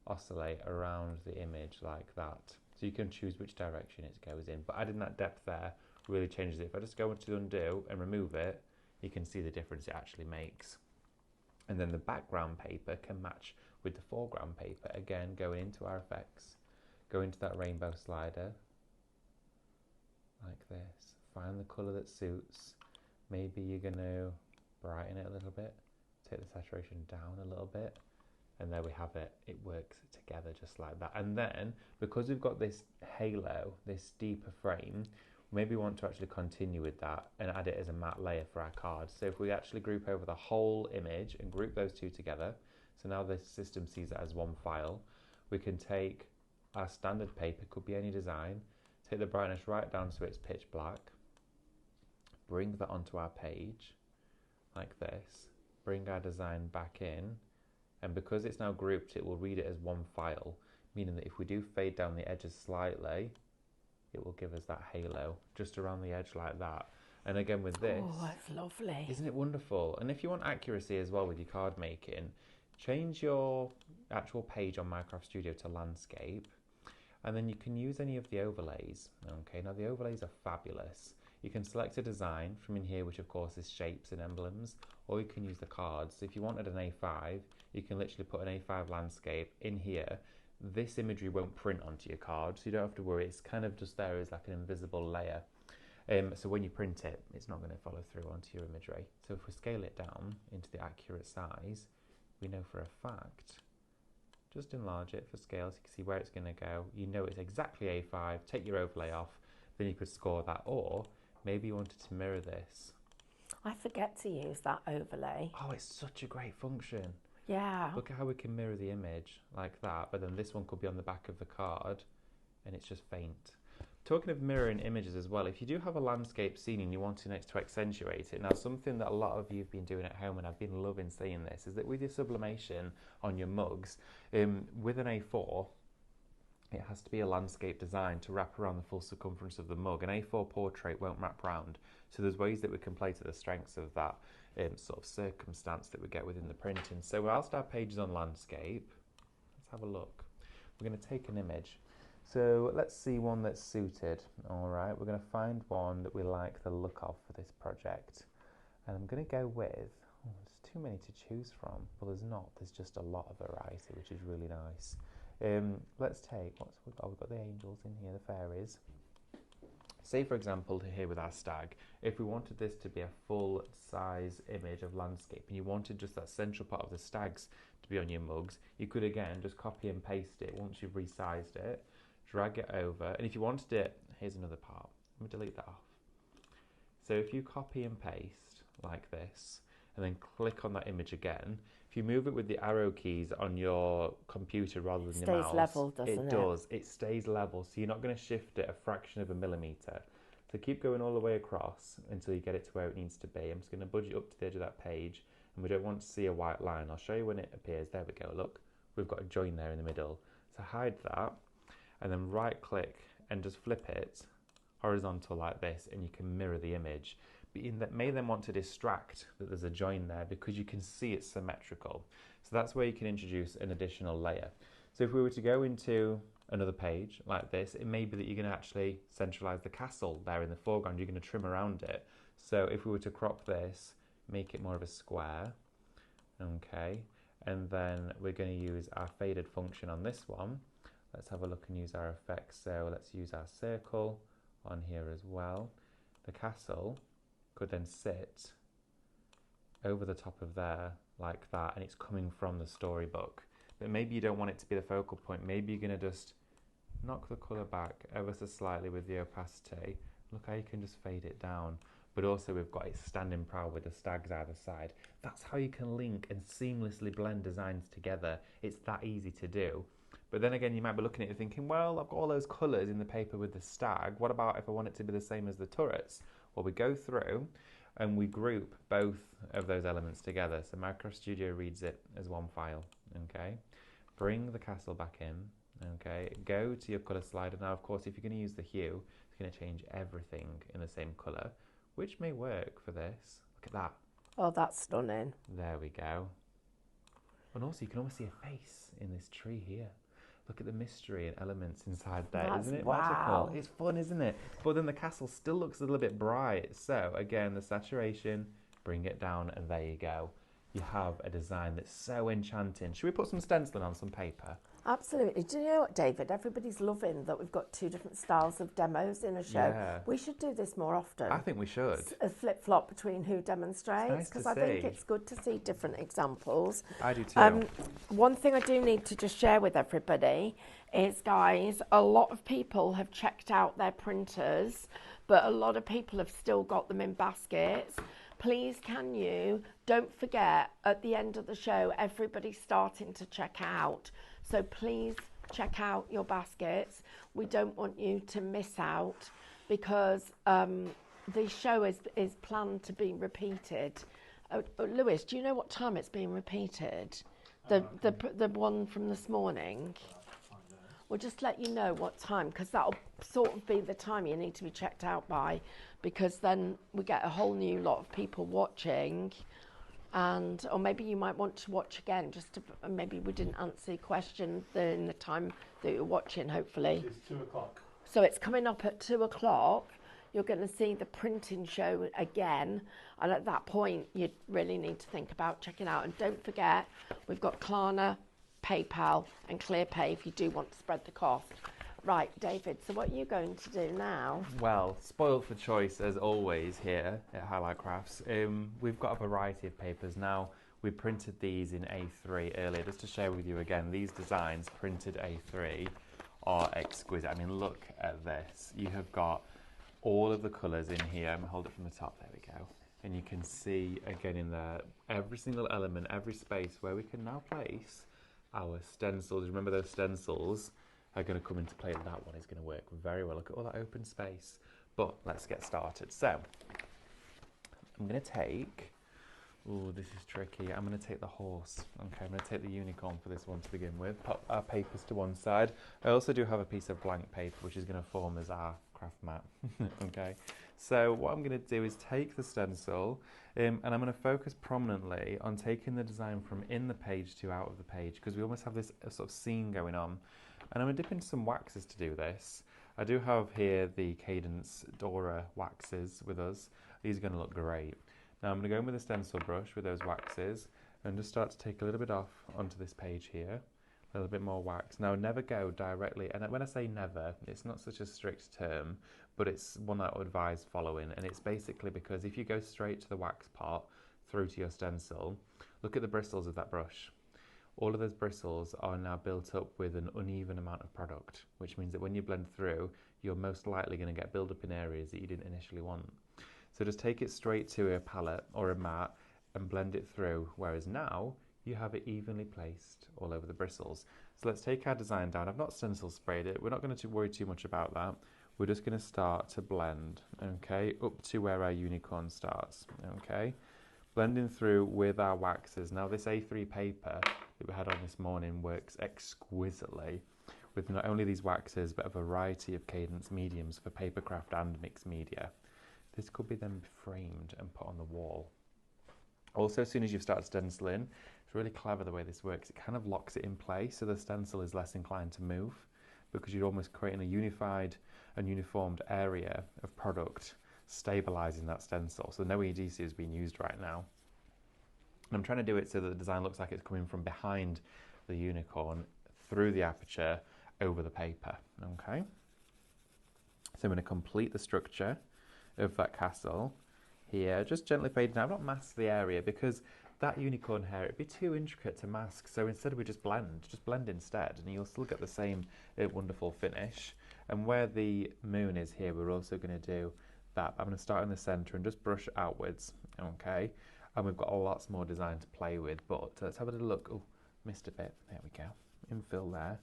oscillate around the image like that. So you can choose which direction it goes in. But adding that depth there really changes it. If I just go into undo and remove it, you can see the difference it actually makes. And then the background paper can match with the foreground paper. Again, going into our effects, go into that rainbow slider like this. Find the colour that suits. Maybe you're going to brighten it a little bit, take the saturation down a little bit, And there we have it. It works together just like that. And then, because we've got this halo, this deeper frame, maybe we want to actually continue with that and add it as a matte layer for our card. So if we actually group over the whole image and group those two together, so now the system sees it as one file, we can take our standard paper, could be any design, take the brightness right down so it's pitch black, bring that onto our page like this, bring our design back in, and because it's now grouped, it will read it as one file, meaning that if we do fade down the edges slightly, it will give us that halo just around the edge like that. And again with this,
oh, that's lovely.
Isn't it wonderful? And if you want accuracy as well with your card making, change your actual page on Minecraft Studio to landscape, and then you can use any of the overlays. Okay, now the overlays are fabulous. You can select a design from in here, which of course is shapes and emblems, or you can use the cards. So if you wanted an A5, you can literally put an A5 landscape in here. This imagery won't print onto your card, so you don't have to worry. It's kind of just there as like an invisible layer. So when you print it, it's not going to follow through onto your imagery. So if we scale it down into the accurate size, we know for a fact, just enlarge it for scale so you can see where it's going to go. You know it's exactly A5, take your overlay off, then you could score that. Or maybe you wanted to mirror this.
I forget to use that overlay.
Oh, it's such a great function.
Yeah.
Look at how we can mirror the image like that, but then this one could be on the back of the card and it's just faint. Talking of mirroring images as well, if you do have a landscape scene and you want to accentuate it, now something that a lot of you have been doing at home, and I've been loving seeing this, is that with your sublimation on your mugs, with an A4, it has to be a landscape design to wrap around the full circumference of the mug. An A4 portrait won't wrap round, so there's ways that we can play to the strengths of that sort of circumstance that we get within the printing. So whilst our page is on landscape, let's have a look. We're going to take an image. So let's see one that's suited. All right, we're going to find one that we like the look of for this project. And I'm going to go with, there's too many to choose from. Well, there's not, there's just a lot of variety, which is really nice. Let's take, we've got the angels in here, the fairies. Say for example here with our stag, if we wanted this to be a full size image of landscape and you wanted just that central part of the stags to be on your mugs, you could again just copy and paste it once you've resized it, drag it over, and if you wanted it, here's another part, let me delete that off. So if you copy and paste like this and then click on that image again, if you move it with the arrow keys on your computer rather than your mouse,
stays level, doesn't it?
It does. It stays level, so you're not going to shift it a fraction of a millimetre. So keep going all the way across until you get it to where it needs to be. I'm just going to budge it up to the edge of that page, and we don't want to see a white line. I'll show you when it appears. There we go. Look, we've got a join there in the middle. So hide that, and then right-click and just flip it horizontal like this, and you can mirror the image. But you may then want to distract that there's a join there because you can see it's symmetrical. So that's where you can introduce an additional layer. So if we were to go into another page like this, it may be that you're going to actually centralize the castle there in the foreground. You're going to trim around it. So if we were to crop this, make it more of a square, okay, and then we're going to use our faded function on this one. Let's have a look and use our effects. So let's use our circle on here as well. The castle could then sit over the top of there like that, and it's coming from the storybook. But maybe you don't want it to be the focal point. Maybe you're going to just knock the colour back ever so slightly with the opacity. Look how you can just fade it down. But also we've got it standing proud with the stags either side. That's how you can link and seamlessly blend designs together. It's that easy to do. But then again, you might be looking at it thinking, well, I've got all those colours in the paper with the stag. What about if I want it to be the same as the turrets? Well, we go through and we group both of those elements together. So Minecraft Studio reads it as one file, okay? Bring the castle back in, okay? Go to your colour slider. Now, of course, if you're going to use the hue, it's going to change everything in the same colour, which may work for this. Look at that.
Oh, that's stunning.
There we go. And also, you can almost see a face in this tree here. Look at the mystery and elements inside there. Isn't it magical? It's fun, isn't it? But then the castle still looks a little bit bright. So again, the saturation, bring it down, and there you go. you have a design that's so enchanting. Should we put some stenciling on some paper?
Absolutely. Do you know what, David? Everybody's loving that we've got two different styles of demos in a show.
Yeah.
We should do this more often.
I think we should.
A flip-flop between who demonstrates, because I think it's good to see different examples.
I do too.
One thing I do need to just share with everybody is, guys, a lot of people have checked out their printers, but a lot of people have still got them in baskets. Please, don't forget, at the end of the show, everybody's starting to check out. So please check out your baskets. We don't want you to miss out, because the show is planned to be repeated. Lewis, do you know what time it's being repeated? The one from this morning? We'll just let you know what time, because that'll sort of be the time you need to be checked out by, because then we get a whole new lot of people watching. Or maybe you might want to watch again, maybe we didn't answer your question in the time that you're watching, hopefully.
It's 2 o'clock.
So it's coming up at 2 o'clock. You're going to see the printing show again. And at that point, you really need to think about checking out. And don't forget, we've got Klarna, PayPal and ClearPay if you do want to spread the cost. Right, David, so what are you going to do now?
Well, spoiled for choice as always here at Highlight Crafts. We've got a variety of papers now. We printed these in A3 earlier. Just to share with you again, these designs printed A3 are exquisite. I mean, look at this. You have got all of the colours in here. I'm going to hold it from the top. There we go. And you can see again in there every single element, every space where we can now place our stencils. Remember, those stencils are going to come into play. That one is going to work very well. Look at all that open space. But let's get started. So I'm going to take, this is tricky. I'm going to take the horse. Okay, I'm going to take the unicorn for this one to begin with. Pop our papers to one side. I also do have a piece of blank paper which is going to form as our craft mat. Okay, so what I'm going to do is take the stencil and I'm going to focus prominently on taking the design from in the page to out of the page, because we almost have this sort of scene going on. And I'm going to dip into some waxes to do this. I do have here the Cadence Dora waxes with us. These are going to look great. Now I'm going to go in with a stencil brush with those waxes and just start to take a little bit off onto this page here. A little bit more wax. Now never go directly, and when I say never, it's not such a strict term, but it's one that I would advise following. And it's basically because if you go straight to the wax part through to your stencil, look at the bristles of that brush. All of those bristles are now built up with an uneven amount of product, which means that when you blend through, you're most likely going to get build up in areas that you didn't initially want. So just take it straight to a palette or a mat and blend it through, whereas now you have it evenly placed all over the bristles. So let's take our design down. I've not stencil sprayed it. We're not going to worry too much about that. We're just going to start to blend, okay, up to where our unicorn starts, okay. Blending through with our waxes. Now this A3 paper that we had on this morning works exquisitely with not only these waxes but a variety of Cadence mediums for papercraft and mixed media. This could be then framed and put on the wall. Also, as soon as you've started stenciling, it's really clever the way this works. It kind of locks it in place so the stencil is less inclined to move, because you're almost creating a unified and uniformed area of product, stabilizing that stencil. So no EDC is being used right now. And I'm trying to do it so that the design looks like it's coming from behind the unicorn through the aperture over the paper, okay? So I'm going to complete the structure of that castle here, just gently fading out. I've not masked the area because that unicorn hair, it'd be too intricate to mask. So instead we just blend instead, and you'll still get the same wonderful finish. And where the moon is here, we're also going to do that. I'm going to start in the center and just brush outwards, okay? And we've got lots more design to play with, but let's have a little look. Oh, missed a bit. There we go. Infill there.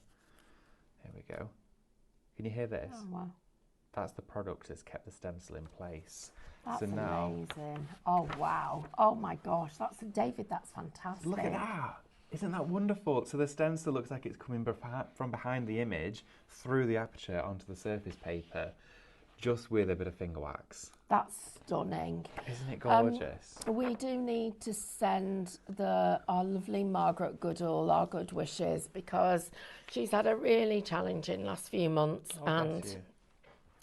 There we go. Can you hear this?
Oh, wow.
That's the product that's kept the stencil in place.
That's
so now,
amazing. Oh, wow. Oh, my gosh. David, that's fantastic.
Look at that. Isn't that wonderful? So the stencil looks like it's coming from behind the image through the aperture onto the surface paper, just with a bit of finger wax.
That's stunning.
Isn't it gorgeous?
We do need to send our lovely Margaret Goodall our good wishes, because she's had a really challenging last few months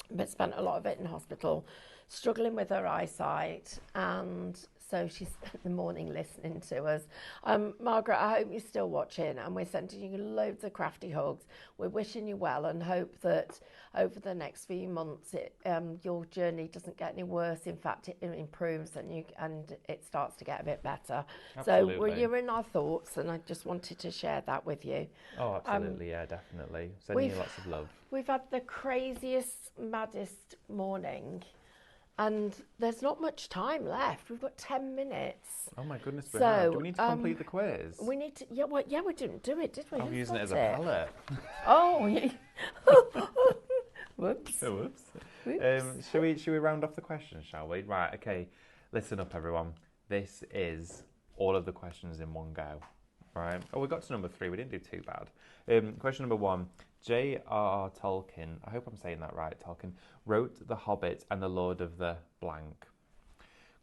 but spent a lot of it in hospital, struggling with her eyesight. And so she spent the morning listening to us. Margaret, I hope you're still watching, and we're sending you loads of crafty hugs. We're wishing you well and hope that over the next few months your journey doesn't get any worse. In fact, it improves and it starts to get a bit better.
Absolutely.
So you're in our thoughts, and I just wanted to share that with you.
Oh, absolutely, yeah, definitely. Sending you lots of love.
We've had the craziest, maddest morning, and there's not much time left. We've got 10 minutes.
Oh my goodness,
So,
do we need to complete the quiz?
We need to, we didn't do it, did we?
I'm
Who's
using it
got
as a palette.
Oh, yeah. Whoops.
Oh, whoops.
Whoops.
Should we round off the questions, shall we? Right, okay. Listen up, everyone. This is all of the questions in one go. Right. Oh, we got to number 3. We didn't do too bad. Question number 1. J.R.R. Tolkien, I hope I'm saying that right, Tolkien, wrote The Hobbit and The Lord of the Blank.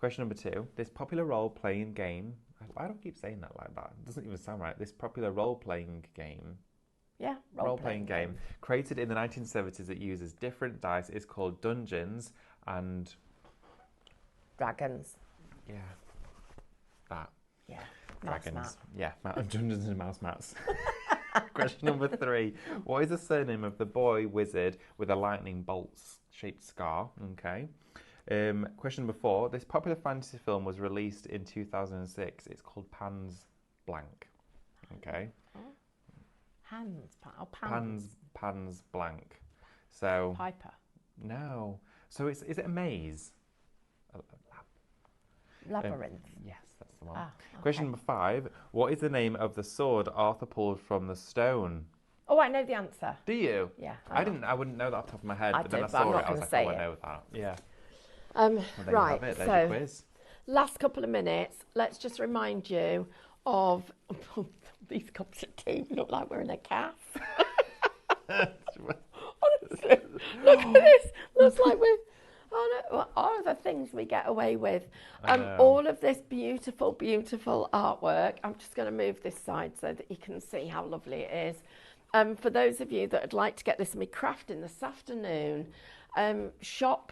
Question number 2. This popular role-playing game... I don't keep saying that like that. It doesn't even sound right. This popular role-playing game...
Yeah,
role-playing game created in the 1970s that uses different dice is called Dungeons and...
Dragons.
Yeah. That.
Yeah.
Dragons.
Mouse
Yeah. Dungeons and Mouse Mats. Question number 3. What is the surname of the boy wizard with a lightning bolt-shaped scar? Okay. Question number 4. This popular fantasy film was released in 2006. It's called Pan's Blank. Okay. Pan's Blank. So.
Piper.
No. So is it a maze?
Labyrinth.
Yes, that's the one.
Okay.
Question number 5. What is the name of the sword Arthur pulled from the stone?
Oh, I know the answer.
Do you?
Yeah.
I wouldn't know that off the top of my head, but then I
did, but I'm
saw
not
it. I was
gonna
like,
say
I
it.
know that. Yeah.
Right.
Well, there you have it. There's your quiz.
Last couple of minutes. Let's just remind you of these cups of tea. Look like we're in a calf. Honestly, look at this. Looks like we're. Oh no! All of the things we get away with. All of this beautiful, beautiful artwork. I'm just going to move this side so that you can see how lovely it is. For those of you that would like to get this in me crafting this afternoon, shop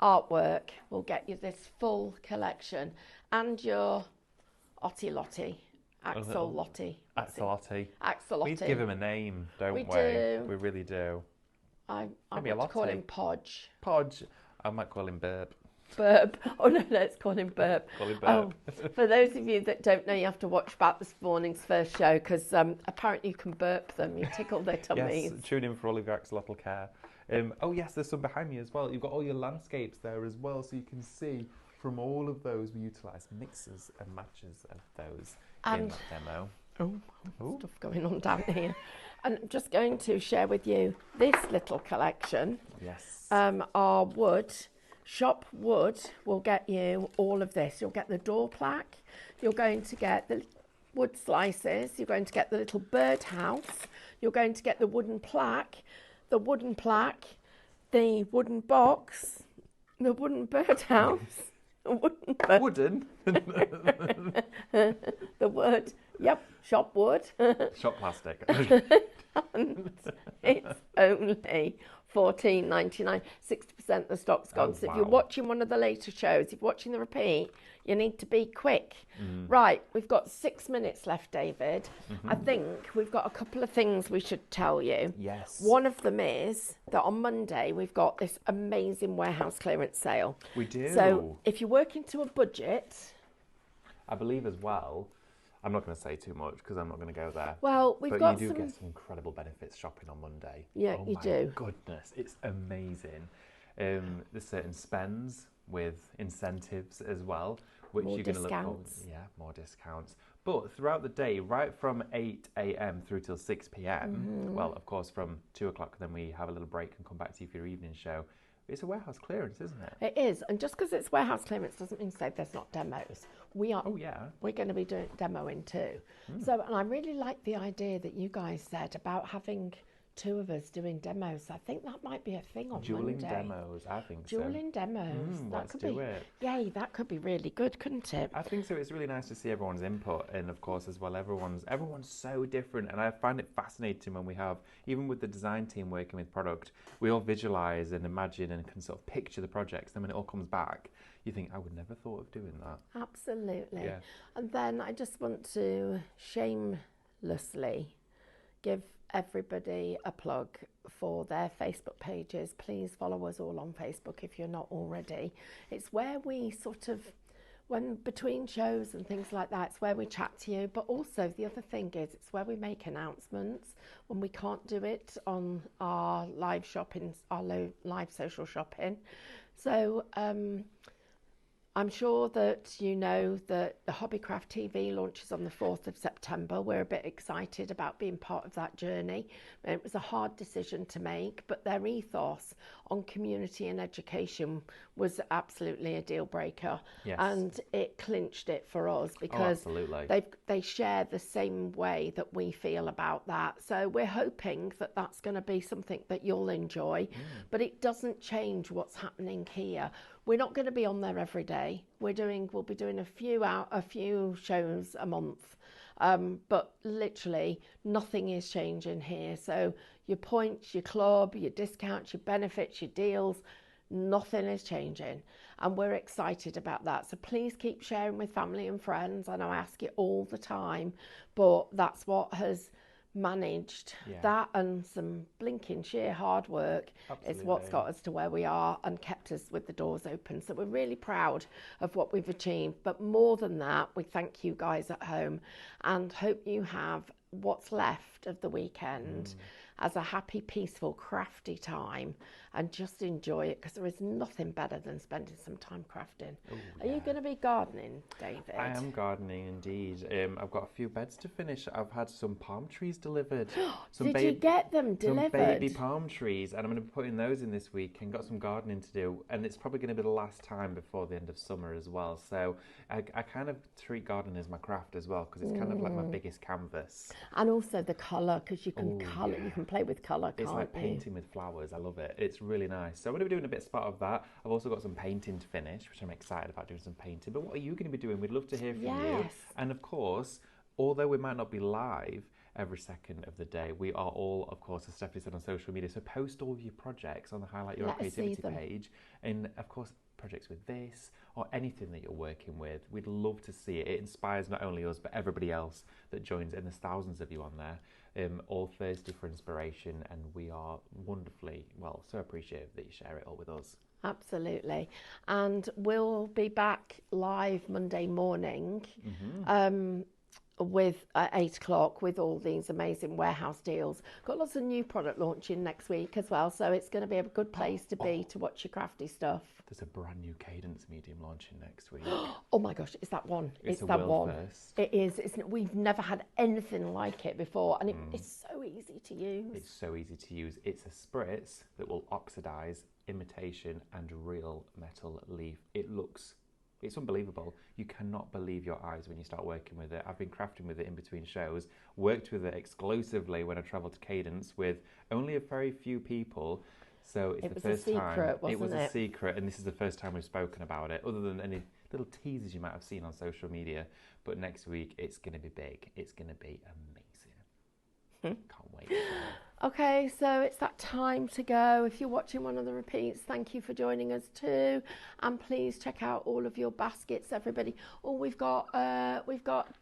Artwork will get you this full collection and your Axolotl.
Axolotl.
Axolotl.
We need to give him a name, don't we?
We do.
We really do.
I want to call him Podge.
Podge. I might call him Burp.
Burp. Oh no, let's call him Burp.
Call him Burp.
Oh, for those of you that don't know, you have to watch back this morning's first show because apparently you can burp them. You tickle their tummies.
Yes, tune in for all of your axolotl care. Oh yes, there's some behind me as well. You've got all your landscapes there as well, so you can see from all of those we utilise mixes and matches of those in that demo.
Oh, stuff going on down here. And I'm just going to share with you this little collection.
Yes.
Our wood, shop wood will get you all of this. You'll get the door plaque, you're going to get the wood slices, you're going to get the little birdhouse, you're going to get the wooden plaque, the wooden box, the wooden birdhouse,
Wooden?
the wood, yep, shop wood.
Shop plastic.
And it's only $14.99. 60% of the stock's gone.
Oh,
so
wow.
if you're watching one of the later shows, if you're watching the repeat, you need to be quick. Right, we've got 6 minutes left, David. I think we've got a couple of things we should tell you.
Yes.
One of them is that on Monday we've got this amazing warehouse clearance sale.
We do.
So if you're working to a budget...
I believe as well, I'm not going to say too much because I'm not going to go there.
Well, we've
but
got
you do
some...
get some incredible benefits shopping on Monday.
Yeah,
oh
you
my
do.
Goodness, it's amazing. There's certain spends with incentives as well, which
More
you're going to look for.
discounts.
Yeah, more discounts. But throughout the day, right from 8 a.m. through till 6 p.m. Well, of course, from 2 o'clock, then we have a little break and come back to you for your evening show. It's a warehouse clearance, isn't it?
It is, and just because it's warehouse clearance doesn't mean to say there's not demos. We are.
Oh yeah.
We're going to be doing demoing too. So, and I really like the idea that you guys said about having two of us doing demos. I think that might be a thing on
Dueling
Monday.
demos, I think so.
Dueling demos. That
Let's
could
do
be,
it.
yay, that could be really good, couldn't it?
I think so. It's really nice to see everyone's input, and of course, as well, everyone's so different. And I find it fascinating when we have, even with the design team working with product, we all visualize and imagine and can sort of picture the projects. Then when it all comes back, you think, I would never thought of doing that.
Absolutely.
Yeah.
And then I just want to shamelessly give everybody a plug for their Facebook pages. Please follow us all on Facebook if you're not already. It's where we sort of, when between shows and things like that, it's where we chat to you. But also the other thing is it's where we make announcements when we can't do it on our live shopping, our live social shopping. So I'm sure that you know that the Hobbycraft TV launches on the 4th of September. We're a bit excited about being part of that journey. It was a hard decision to make, but their ethos on community and education was absolutely a deal breaker.
Yes.
And it clinched it for us because they share the same way that we feel about that. So we're hoping that that's going to be something that you'll enjoy, but it doesn't change what's happening here. We're not going to be on there every day. We'll be doing a few shows a month, but literally nothing is changing here. So your points, your club, your discounts, your benefits, your deals, nothing is changing, and we're excited about that. So please keep sharing with family and friends. I know I ask it all the time, but that's what has managed that, and some blinking sheer hard work is what's got us to where we are and kept us with the doors open. So we're really proud of what we've achieved, but more than that, we thank you guys at home and hope you have what's left of the weekend as a happy, peaceful, crafty time, and just enjoy it, because there is nothing better than spending some time crafting. Are you going to be gardening, David?
I am gardening indeed. I've got a few beds to finish. I've had some palm trees delivered.
Did you get them delivered?
Some baby palm trees, and I'm going to be putting those in this week, and got some gardening to do, and it's probably going to be the last time before the end of summer as well. So I kind of treat gardening as my craft as well, because it's kind of like my biggest canvas.
And also the colour, because you can colour, you can play with colour, can't you?
It's like painting with flowers. I love it. It's really nice. So I'm going to be doing a bit of spot of that. I've also got some painting to finish, which I'm excited about, doing some painting. But what are you going to be doing? We'd love to hear from you. And of course, although we might not be live every second of the day, we are all, of course, as Stephanie said, on social media. So post all of your projects on the Highlight Your Creativity page. And of course, projects with this or anything that you're working with, we'd love to see it. It inspires not only us, but everybody else that joins, and there's thousands of you on there, all thirsty for inspiration, and we are wonderfully, so appreciative that you share it all with us.
Absolutely. And we'll be back live Monday morning with at 8 o'clock with all these amazing warehouse deals. Got lots of new product launching next week as well, so it's going to be a good place to be to watch your crafty stuff.
There's a brand new Cadence medium launching next week.
Oh my gosh, it's that one.
It's
that one.
First.
It is. We've never had anything like it before, and it's so easy to use.
It's so easy to use. It's a spritz that will oxidize imitation and real metal leaf. It's unbelievable. You cannot believe your eyes when you start working with it. I've been crafting with it in between shows, worked with it exclusively when I travelled to Cadence with only a very few people. So it's the first time. It was a secret, and this is the first time we've spoken about it, other than any little teasers you might have seen on social media. But next week, it's going to be big. It's going to be amazing. Can't wait.
Okay, so it's that time to go. If you're watching one of the repeats, thank you for joining us too, and please check out all of your baskets, everybody. Oh, we've got.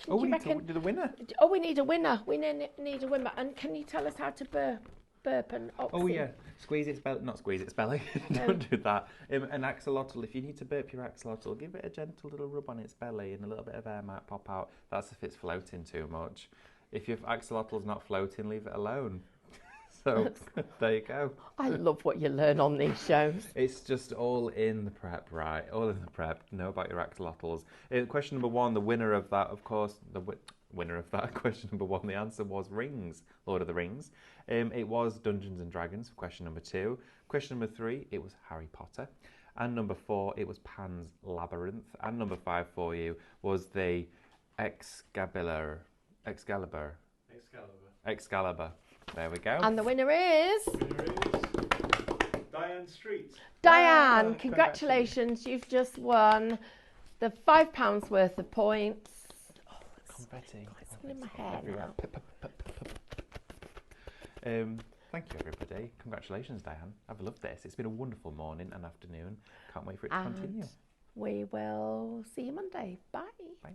We need a winner.
Oh, we need a winner. We need a winner. And can you tell us how to burp and oxy?
Oh yeah, squeeze its belly. Not squeeze its belly. Don't do that. An axolotl. If you need to burp your axolotl, give it a gentle little rub on its belly, and a little bit of air might pop out. That's if it's floating too much. If your axolotl's not floating, leave it alone. So there you go.
I love what you learn on these shows.
It's just all in the prep, right? All in the prep. Know about your axolotls. Question number one, the winner of that, of course, winner of that, question number one, the answer was Rings, Lord of the Rings. It was Dungeons and Dragons for question number two. Question number three, it was Harry Potter. And number four, it was Pan's Labyrinth. And number five for you was the Excalibur. There we go.
And the winner is
Diane Street.
Diane. Congratulations, you've just won the £5 worth of points. Oh,
Confetti.
it's all in my hair
Everywhere.
now.
Thank you, everybody. Congratulations, Diane. I've loved this. It's been a wonderful morning and afternoon. Can't wait for it to continue.
We will see you Monday. Bye.
Bye.